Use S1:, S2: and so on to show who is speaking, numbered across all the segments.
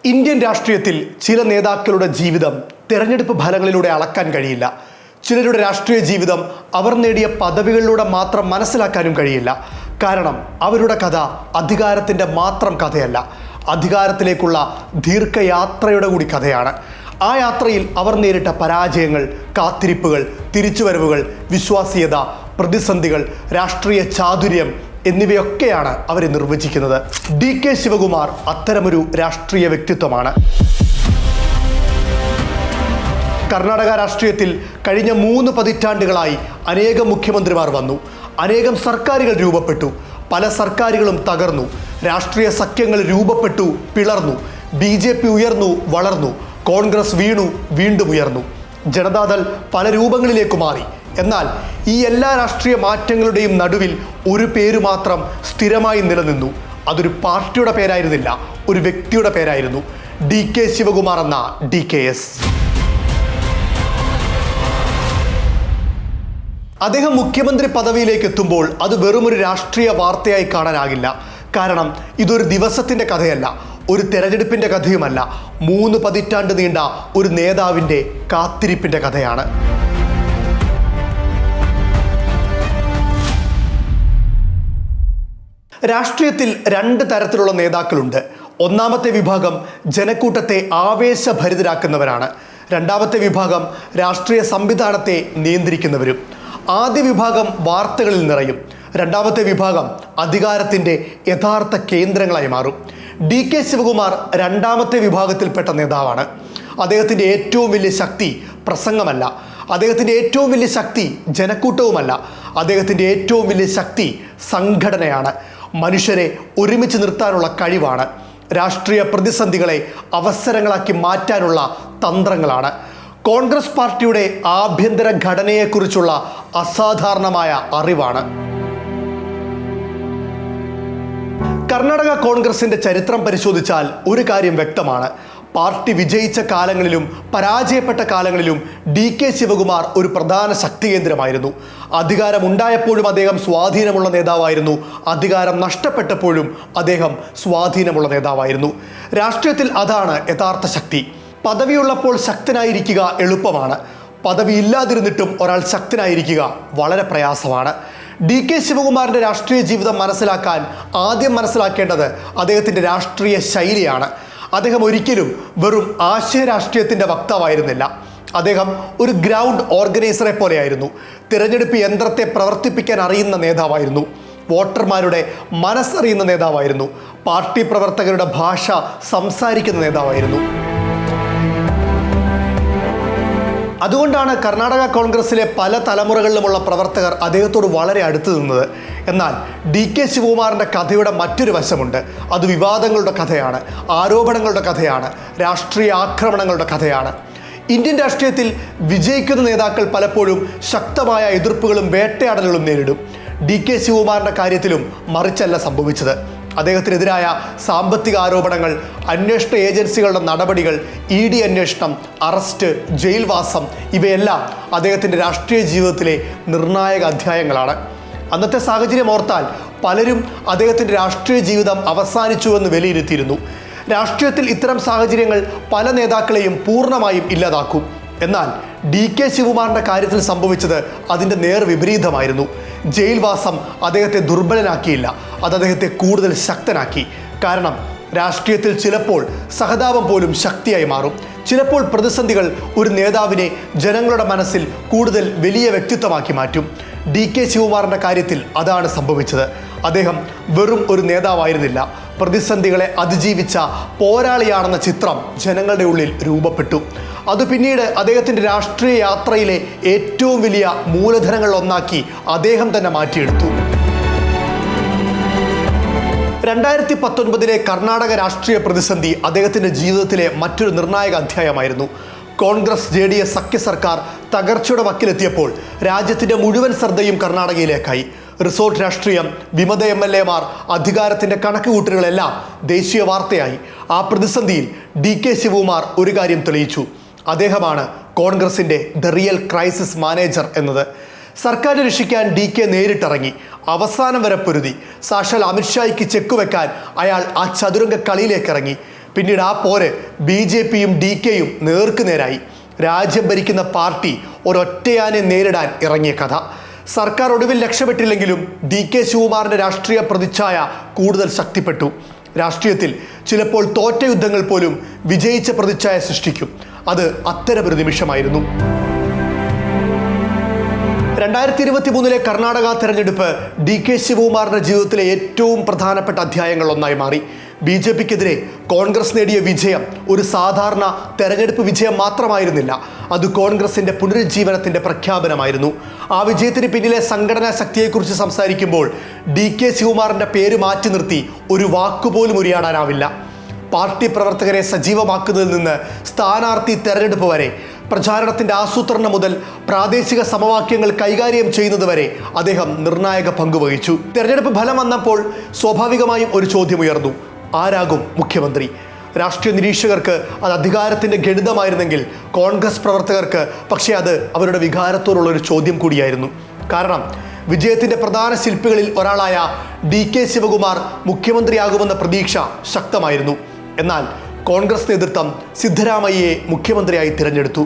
S1: Indian രാഷ്ട്രീയത്തിൽ ചില നേതാക്കളുടെ ജീവിതം തെരഞ്ഞെടുപ്പ് ഫലങ്ങളിലൂടെ അളക്കാൻ കഴിയില്ല. ചിലരുടെ രാഷ്ട്രീയ ജീവിതം അവർ നേടിയ പദവികളിലൂടെ മാത്രം മനസ്സിലാക്കാനും കഴിയില്ല. കാരണം അവരുടെ കഥ അധികാരത്തിൻ്റെ മാത്രം കഥയല്ല, അധികാരത്തിലേക്കുള്ള ദീർഘയാത്രയുടെ കൂടി കഥയാണ്. ആ യാത്രയിൽ അവർ നേരിട്ട പരാജയങ്ങൾ, കാത്തിരിപ്പുകൾ, തിരിച്ചുവരവുകൾ, വിശ്വാസ്യത, പ്രതിസന്ധികൾ, രാഷ്ട്രീയ ചാതുര്യം എന്നിവയൊക്കെയാണ് അവരെ നിർവചിക്കുന്നത്. DK ശിവകുമാർ അത്തരമൊരു രാഷ്ട്രീയ വ്യക്തിത്വമാണ്. കർണാടക രാഷ്ട്രീയത്തിൽ കഴിഞ്ഞ 3 പതിറ്റാണ്ടുകളായി അനേകം മുഖ്യമന്ത്രിമാർ വന്നു, അനേകം സർക്കാരുകൾ രൂപപ്പെട്ടു, പല സർക്കാരുകളും തകർന്നു, രാഷ്ട്രീയ സഖ്യങ്ങൾ രൂപപ്പെട്ടു, പിളർന്നു, BJP ഉയർന്നു, വളർന്നു, കോൺഗ്രസ് വീണു, വീണ്ടും ഉയർന്നു, ജനതാദൾ പല രൂപങ്ങളിലേക്ക് മാറി. എന്നാൽ ഈ എല്ലാ രാഷ്ട്രീയ മാറ്റങ്ങളുടെയും നടുവിൽ ഒരു പേര് മാത്രം സ്ഥിരമായി നിലനിന്നു. അതൊരു പാർട്ടിയുടെ പേരായിരുന്നില്ല, ഒരു വ്യക്തിയുടെ പേരായിരുന്നു. DK ശിവകുമാർ എന്ന DKS. അദ്ദേഹം മുഖ്യമന്ത്രി പദവിയിലേക്ക് എത്തുമ്പോൾ അത് വെറുമൊരു രാഷ്ട്രീയ വാർത്തയായി കാണാനാകില്ല. കാരണം ഇതൊരു ദിവസത്തിൻ്റെ കഥയല്ല, ഒരു തെരഞ്ഞെടുപ്പിൻ്റെ കഥയുമല്ല, 3 പതിറ്റാണ്ട് നീണ്ട ഒരു നേതാവിൻ്റെ കാത്തിരിപ്പിൻ്റെ കഥയാണ്. രാഷ്ട്രീയത്തിൽ 2 തരത്തിലുള്ള നേതാക്കളുണ്ട്. ഒന്നാമത്തെ വിഭാഗം ജനക്കൂട്ടത്തെ ആവേശഭരിതരാക്കുന്നവരാണ്. രണ്ടാമത്തെ വിഭാഗം രാഷ്ട്രീയ സംവിധാനത്തെ നിയന്ത്രിക്കുന്നവരും. ആദ്യ വിഭാഗം വാർത്തകളിൽ നിറയും, രണ്ടാമത്തെ വിഭാഗം അധികാരത്തിൻ്റെ യഥാർത്ഥ കേന്ദ്രങ്ങളായി മാറും. DK ശിവകുമാർ രണ്ടാമത്തെ വിഭാഗത്തിൽപ്പെട്ട നേതാവാണ്. അദ്ദേഹത്തിൻ്റെ ഏറ്റവും വലിയ ശക്തി പ്രസംഗമല്ല, അദ്ദേഹത്തിൻ്റെ ഏറ്റവും വലിയ ശക്തി ജനക്കൂട്ടവുമല്ല, അദ്ദേഹത്തിൻ്റെ ഏറ്റവും വലിയ ശക്തി സംഘടനയാണ്. മനുഷ്യരെ ഒരുമിച്ച് നിർത്താനുള്ള കഴിവാണ്. രാഷ്ട്രീയ പ്രതിസന്ധികളെ അവസരങ്ങളാക്കി മാറ്റാനുള്ള തന്ത്രങ്ങളാണ്. കോൺഗ്രസ് പാർട്ടിയുടെ ആഭ്യന്തര ഘടനയെക്കുറിച്ചുള്ള അസാധാരണമായ അറിവാണ്. കർണാടക കോൺഗ്രസിൻ്റെ ചരിത്രം പരിശോധിച്ചാൽ ഒരു കാര്യം വ്യക്തമാണ്. പാർട്ടി വിജയിച്ച കാലങ്ങളിലും പരാജയപ്പെട്ട കാലങ്ങളിലും DK ശിവകുമാർ ഒരു പ്രധാന ശക്തി കേന്ദ്രമായിരുന്നു. അധികാരമുണ്ടായപ്പോഴും അദ്ദേഹം സ്വാധീനമുള്ള നേതാവായിരുന്നു, അധികാരം നഷ്ടപ്പെട്ടപ്പോഴും അദ്ദേഹം സ്വാധീനമുള്ള നേതാവായിരുന്നു. രാഷ്ട്രീയത്തിൽ അതാണ് യഥാർത്ഥ ശക്തി. പദവിയുള്ളപ്പോൾ ശക്തനായിരിക്കുക എളുപ്പമാണ്, പദവി ഇല്ലാതിരുന്നിട്ടും ഒരാൾ ശക്തനായിരിക്കുക വളരെ പ്രയാസമാണ്. DK ശിവകുമാറിൻ്റെ രാഷ്ട്രീയ ജീവിതം മനസ്സിലാക്കാൻ ആദ്യം മനസ്സിലാക്കേണ്ടത് അദ്ദേഹത്തിൻ്റെ രാഷ്ട്രീയ ശൈലിയാണ്. അദ്ദേഹം ഒരിക്കലും വെറും ആശയ രാഷ്ട്രീയത്തിൻ്റെ വക്താവായിരുന്നില്ല. അദ്ദേഹം ഒരു ഗ്രൗണ്ട് ഓർഗനൈസറെ പോലെയായിരുന്നു. തിരഞ്ഞെടുപ്പ് യന്ത്രത്തെ പ്രവർത്തിപ്പിക്കാൻ അറിയുന്ന നേതാവായിരുന്നു. വോട്ടർമാരുടെ മനസ്സറിയുന്ന നേതാവായിരുന്നു. പാർട്ടി പ്രവർത്തകരുടെ ഭാഷ സംസാരിക്കുന്ന നേതാവായിരുന്നു. അതുകൊണ്ടാണ് കർണാടക കോൺഗ്രസിലെ പല തലമുറകളിലുമുള്ള പ്രവർത്തകർ അദ്ദേഹത്തോട് വളരെ അടുത്ത് നിന്നത്. എന്നാൽ DK ശിവകുമാറിൻ്റെ കഥയുടെ മറ്റൊരു വശമുണ്ട്. അത് വിവാദങ്ങളുടെ കഥയാണ്, ആരോപണങ്ങളുടെ കഥയാണ്, രാഷ്ട്രീയ ആക്രമണങ്ങളുടെ കഥയാണ്. ഇന്ത്യൻ രാഷ്ട്രീയത്തിൽ വിജയിക്കുന്ന നേതാക്കൾ പലപ്പോഴും ശക്തമായ എതിർപ്പുകളും വേട്ടയാടലുകളും നേരിടും. DK ശിവകുമാറിൻ്റെ കാര്യത്തിലും മറിച്ചല്ല സംഭവിച്ചത്. അദ്ദേഹത്തിനെതിരായ സാമ്പത്തിക ആരോപണങ്ങൾ, അന്വേഷണ ഏജൻസികളുടെ നടപടികൾ, ED അന്വേഷണം, അറസ്റ്റ്, ജയിൽവാസം ഇവയെല്ലാം അദ്ദേഹത്തിൻ്റെ രാഷ്ട്രീയ ജീവിതത്തിലെ നിർണായക അധ്യായങ്ങളാണ്. അന്നത്തെ സാഹചര്യം ഓർത്താൽ പലരും അദ്ദേഹത്തിൻ്റെ രാഷ്ട്രീയ ജീവിതം അവസാനിച്ചുവെന്ന് വിലയിരുത്തിയിരുന്നു. രാഷ്ട്രീയത്തിൽ ഇത്തരം സാഹചര്യങ്ങൾ പല നേതാക്കളെയും പൂർണ്ണമായും ഇല്ലാതാക്കും. എന്നാൽ DK ശിവകുമാറിൻ്റെ കാര്യത്തിൽ സംഭവിച്ചത് അതിൻ്റെ നേർവിപരീതമായിരുന്നു. ജയിൽവാസം അദ്ദേഹത്തെ ദുർബലനാക്കിയില്ല, അത് അദ്ദേഹത്തെ കൂടുതൽ ശക്തനാക്കി. കാരണം രാഷ്ട്രീയത്തിൽ ചിലപ്പോൾ സഹതാപം പോലും ശക്തിയായി മാറും. ചിലപ്പോൾ പ്രതിസന്ധികൾ ഒരു നേതാവിനെ ജനങ്ങളുടെ മനസ്സിൽ കൂടുതൽ വലിയ വ്യക്തിത്വമാക്കി മാറ്റും. DK ശിവകുമാറിൻ്റെ കാര്യത്തിൽ അതാണ് സംഭവിച്ചത്. അദ്ദേഹം വെറും ഒരു നേതാവായിരുന്നില്ല, പ്രതിസന്ധികളെ അതിജീവിച്ച പോരാളിയാണെന്ന ചിത്രം ജനങ്ങളുടെ ഉള്ളിൽ രൂപപ്പെട്ടു. അത് പിന്നീട് അദ്ദേഹത്തിൻ്റെ രാഷ്ട്രീയ യാത്രയിലെ ഏറ്റവും വലിയ മൂലധനങ്ങളിലൊന്നാക്കി അദ്ദേഹം തന്നെ മാറ്റിയെടുത്തു. 2019 കർണാടക രാഷ്ട്രീയ പ്രതിസന്ധി അദ്ദേഹത്തിൻ്റെ ജീവിതത്തിലെ മറ്റൊരു നിർണായക അധ്യായമായിരുന്നു. കോൺഗ്രസ് JDS സഖ്യ സർക്കാർ തകർച്ചയുടെ വക്കിലെത്തിയപ്പോൾ രാജ്യത്തിൻ്റെ മുഴുവൻ ശ്രദ്ധയും കർണാടകയിലേക്കായി. റിസോർട്ട് രാഷ്ട്രീയം, വിമത MLA മാർ, അധികാരത്തിൻ്റെ കണക്കുകൂട്ടലുകളെല്ലാം ദേശീയ വാർത്തയായി. ആ പ്രതിസന്ധിയിൽ DK ശിവകുമാർ ഒരു കാര്യം തെളിയിച്ചു. അദ്ദേഹമാണ് കോൺഗ്രസിൻ്റെ റിയൽ ക്രൈസിസ് മാനേജർ എന്നത്. സർക്കാരിനെ രക്ഷിക്കാൻ DK നേരിട്ടിറങ്ങി, അവസാനം വരെ പൊരുതി. സാക്ഷാൽ അമിത്ഷായ്ക്ക് ചെക്ക് വെക്കാൻ അയാൾ ആ ചതുരംഗ കളിയിലേക്ക് ഇറങ്ങി. പിന്നീട് ആ പോര് BJPയും DKയും നേർക്കുനേരായി. രാജ്യം ഭരിക്കുന്ന പാർട്ടി ഒരൊറ്റയാനെ നേരിടാൻ ഇറങ്ങിയ കഥ. സർക്കാർ ഒടുവിൽ രക്ഷപ്പെട്ടില്ലെങ്കിലും DK ശിവകുമാറിന്റെ രാഷ്ട്രീയ പ്രതിച്ഛായ കൂടുതൽ ശക്തിപ്പെട്ടു. രാഷ്ട്രീയത്തിൽ ചിലപ്പോൾ തോറ്റ യുദ്ധങ്ങൾ പോലും വിജയിച്ച പ്രതിച്ഛായ സൃഷ്ടിക്കും. അത് അത്തരമൊരു നിമിഷമായിരുന്നു. 2023 കർണാടക തെരഞ്ഞെടുപ്പ് DK ശിവകുമാറിന്റെ ജീവിതത്തിലെ ഏറ്റവും പ്രധാനപ്പെട്ട അധ്യായങ്ങളൊന്നായി മാറി. BJPക്കെതിരെ കോൺഗ്രസ് നേടിയ വിജയം ഒരു സാധാരണ തെരഞ്ഞെടുപ്പ് വിജയം മാത്രമായിരുന്നില്ല. അത് കോൺഗ്രസിന്റെ പുനരുജ്ജീവനത്തിന്റെ പ്രഖ്യാപനമായിരുന്നു. ആ വിജയത്തിന് പിന്നിലെ സംഘടനാ ശക്തിയെക്കുറിച്ച് സംസാരിക്കുമ്പോൾ DK ശിവകുമാറിന്റെ പേര് മാറ്റി നിർത്തി ഒരു വാക്കുപോലും ഉരിയാടാനാവില്ല. പാർട്ടി പ്രവർത്തകരെ സജീവമാക്കുന്നതിൽ നിന്ന് സ്ഥാനാർത്ഥി തെരഞ്ഞെടുപ്പ് വരെ, പ്രചാരണത്തിന്റെ ആസൂത്രണം മുതൽ പ്രാദേശിക സമവാക്യങ്ങൾ കൈകാര്യം ചെയ്യുന്നതുവരെ അദ്ദേഹം നിർണായക പങ്കുവഹിച്ചു. തെരഞ്ഞെടുപ്പ് ഫലം വന്നപ്പോൾ സ്വാഭാവികമായും ഒരു ചോദ്യം ഉയർന്നു: ആരാകും മുഖ്യമന്ത്രി? രാഷ്ട്രീയ നിരീക്ഷകർക്ക് അത് അധികാരത്തിന്റെ ഗണിതമായിരുന്നെങ്കിൽ കോൺഗ്രസ് പ്രവർത്തകർക്ക് പക്ഷേ അത് അവരുടെ വികാരത്തോടുള്ള ഒരു ചോദ്യം കൂടിയായിരുന്നു. കാരണം വിജയത്തിന്റെ പ്രധാന ശില്പികളിൽ ഒരാളായ DK ശിവകുമാർ മുഖ്യമന്ത്രിയാകുമെന്ന പ്രതീക്ഷ ശക്തമായിരുന്നു. എന്നാൽ കോൺഗ്രസ് നേതൃത്വം സിദ്ധരാമയ്യയെ മുഖ്യമന്ത്രിയായി തിരഞ്ഞെടുത്തു.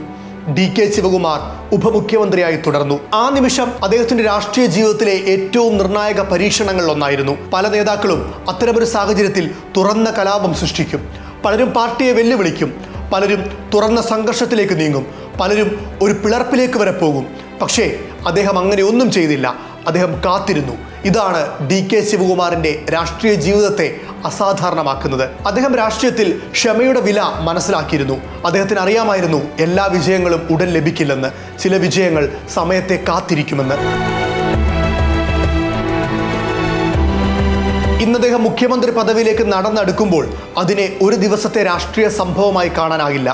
S1: DK ശിവകുമാർ ഉപമുഖ്യമന്ത്രിയായി തുടർന്നു. ആ നിമിഷം അദ്ദേഹത്തിന്റെ രാഷ്ട്രീയ ജീവിതത്തിലെ ഏറ്റവും നിർണായക പരീക്ഷണങ്ങളിൽ ഒന്നായിരുന്നു. പല നേതാക്കളും അത്തരമൊരു സാഹചര്യത്തിൽ തുറന്ന കലാപം സൃഷ്ടിക്കും. പലരും പാർട്ടിയെ വെല്ലുവിളിക്കും, പലരും തുറന്ന സംഘർഷത്തിലേക്ക് നീങ്ങും, പലരും ഒരു പിളർപ്പിലേക്ക് വരെ പോകും. പക്ഷേ അദ്ദേഹം അങ്ങനെ ഒന്നും ചെയ്തില്ല. അദ്ദേഹം കാത്തിരുന്നു. ഇതാണ് DK ശിവകുമാറിന്റെ രാഷ്ട്രീയ ജീവിതത്തെ അസാധാരണമാക്കുന്നത്. അദ്ദേഹം രാഷ്ട്രീയത്തിൽ ക്ഷമയുടെ വില മനസ്സിലാക്കിയിരുന്നു. അദ്ദേഹത്തിന് അറിയാമായിരുന്നു എല്ലാ വിജയങ്ങളും ഉടൻ ലഭിക്കില്ലെന്ന്, ചില വിജയങ്ങൾ സമയത്തെ കാത്തിരിക്കുമെന്ന്. ഇന്ന് അദ്ദേഹം മുഖ്യമന്ത്രി പദവിയിലേക്ക് നടന്നെടുക്കുമ്പോൾ അതിനെ ഒരു ദിവസത്തെ രാഷ്ട്രീയ സംഭവമായി കാണാനാകില്ല.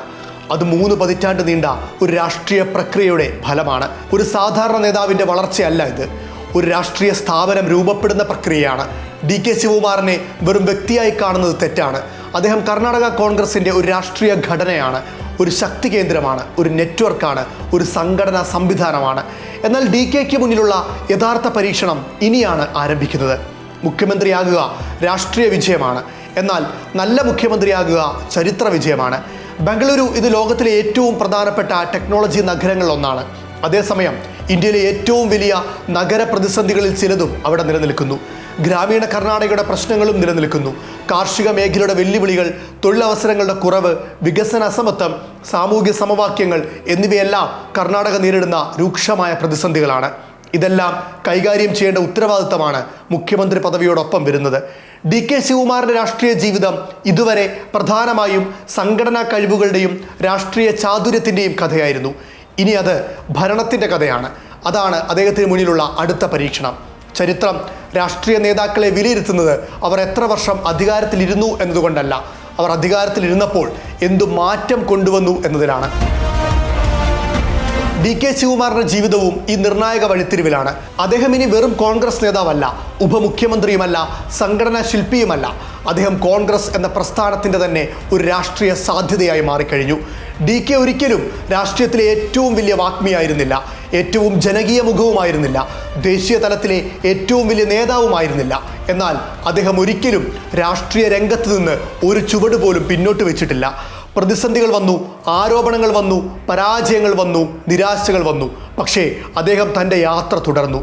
S1: അത് 3 പതിറ്റാണ്ട് നീണ്ട ഒരു രാഷ്ട്രീയ പ്രക്രിയയുടെ ഫലമാണ്. ഒരു സാധാരണ നേതാവിൻ്റെ വളർച്ചയല്ല ഇത്. ഒരു രാഷ്ട്രീയ സ്ഥാപനം രൂപപ്പെടുന്ന പ്രക്രിയയാണ്. DK ശിവകുമാറിനെ വെറും വ്യക്തിയായി കാണുന്നത് തെറ്റാണ്. അദ്ദേഹം കർണാടക കോൺഗ്രസിൻ്റെ ഒരു രാഷ്ട്രീയ ഘടനയാണ്, ഒരു ശക്തി കേന്ദ്രമാണ്, ഒരു നെറ്റ്വർക്കാണ്, ഒരു സംഘടനാ സംവിധാനമാണ്. എന്നാൽ DKയ്ക്ക് മുന്നിലുള്ള യഥാർത്ഥ പരീക്ഷണം ഇനിയാണ് ആരംഭിക്കുന്നത്. മുഖ്യമന്ത്രിയാകുക രാഷ്ട്രീയ വിജയമാണ്, എന്നാൽ നല്ല മുഖ്യമന്ത്രിയാകുക ചരിത്ര വിജയമാണ്. ബംഗളൂരു ഇത് ലോകത്തിലെ ഏറ്റവും പ്രധാനപ്പെട്ട ടെക്നോളജി നഗരങ്ങളിലൊന്നാണ്. അതേസമയം ഇന്ത്യയിലെ ഏറ്റവും വലിയ നഗര പ്രതിസന്ധികളിൽ ചിലതും അവിടെ നിലനിൽക്കുന്നു. ഗ്രാമീണ കർണാടകയുടെ പ്രശ്നങ്ങളും നിലനിൽക്കുന്നു. കാർഷിക മേഖലയുടെ വെല്ലുവിളികൾ, തൊഴിലവസരങ്ങളുടെ കുറവ്, വികസന അസമത്വം, സാമൂഹ്യ സമവാക്യങ്ങൾ എന്നിവയെല്ലാം കർണാടക നേരിടുന്ന രൂക്ഷമായ പ്രതിസന്ധികളാണ്. ഇതെല്ലാം കൈകാര്യം ചെയ്യേണ്ട ഉത്തരവാദിത്തമാണ് മുഖ്യമന്ത്രി പദവിയോടൊപ്പം വരുന്നത്. DK ശിവകുമാറിന്റെ രാഷ്ട്രീയ ജീവിതം ഇതുവരെ പ്രധാനമായും സംഘടനാ കഴിവുകളുടെയും രാഷ്ട്രീയ ചാതുര്യത്തിൻ്റെയും കഥയായിരുന്നു. ഇനി അത് ഭരണത്തിൻ്റെ കഥയാണ്. അതാണ് അദ്ദേഹത്തിന് മുന്നിലുള്ള അടുത്ത പരീക്ഷണം. ചരിത്രം രാഷ്ട്രീയ നേതാക്കളെ വിലയിരുത്തുന്നത് അവർ എത്ര വർഷം അധികാരത്തിലിരുന്നു എന്നതുകൊണ്ടല്ല, അവർ അധികാരത്തിലിരുന്നപ്പോൾ എന്തു മാറ്റം കൊണ്ടുവന്നു എന്നതിലാണ്. DK ശിവകുമാറിന്റെ ജീവിതവും ഈ നിർണായക വഴിത്തിരിവിലാണ്. അദ്ദേഹം ഇനി വെറും കോൺഗ്രസ് നേതാവല്ല, ഉപമുഖ്യമന്ത്രിയുമല്ല, സംഘടനാ ശില്പിയുമല്ല. അദ്ദേഹം കോൺഗ്രസ് എന്ന പ്രസ്ഥാനത്തിൻ്റെ തന്നെ ഒരു രാഷ്ട്രീയ സാധ്യതയായി മാറിക്കഴിഞ്ഞു. DK ഒരിക്കലും രാഷ്ട്രീയത്തിലെ ഏറ്റവും വലിയ വാഗ്മിയായിരുന്നില്ല, ഏറ്റവും ജനകീയ മുഖവുമായിരുന്നില്ല, ദേശീയ തലത്തിലെ ഏറ്റവും വലിയ നേതാവുമായിരുന്നില്ല. എന്നാൽ അദ്ദേഹം ഒരിക്കലും രാഷ്ട്രീയ രംഗത്ത് നിന്ന് ഒരു ചുവട് പോലും പിന്നോട്ട് വെച്ചിട്ടില്ല. പ്രതിസന്ധികൾ വന്നു, ആരോപണങ്ങൾ വന്നു, പരാജയങ്ങൾ വന്നു, നിരാശകൾ വന്നു. പക്ഷേ അദ്ദേഹം തൻ്റെ യാത്ര തുടർന്നു.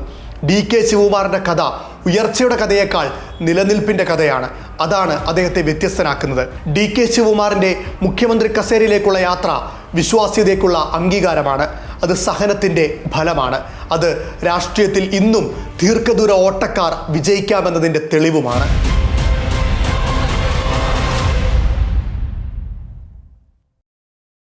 S1: DK ശിവകുമാറിൻ്റെ കഥ ഉയർച്ചയുടെ കഥയേക്കാൾ നിലനിൽപ്പിൻ്റെ കഥയാണ്. അതാണ് അദ്ദേഹത്തെ വ്യത്യസ്തനാക്കുന്നത്. DK ശിവകുമാറിൻ്റെ മുഖ്യമന്ത്രി കസേരയിലേക്കുള്ള യാത്ര വിശ്വാസ്യതയ്ക്കുള്ള അംഗീകാരമാണ്. അത് സഹനത്തിൻ്റെ ഫലമാണ്. അത് രാഷ്ട്രീയത്തിൽ ഇന്നും ദീർഘദൂര ഓട്ടക്കാർ വിജയിക്കാമെന്നതിൻ്റെ തെളിവുമാണ്.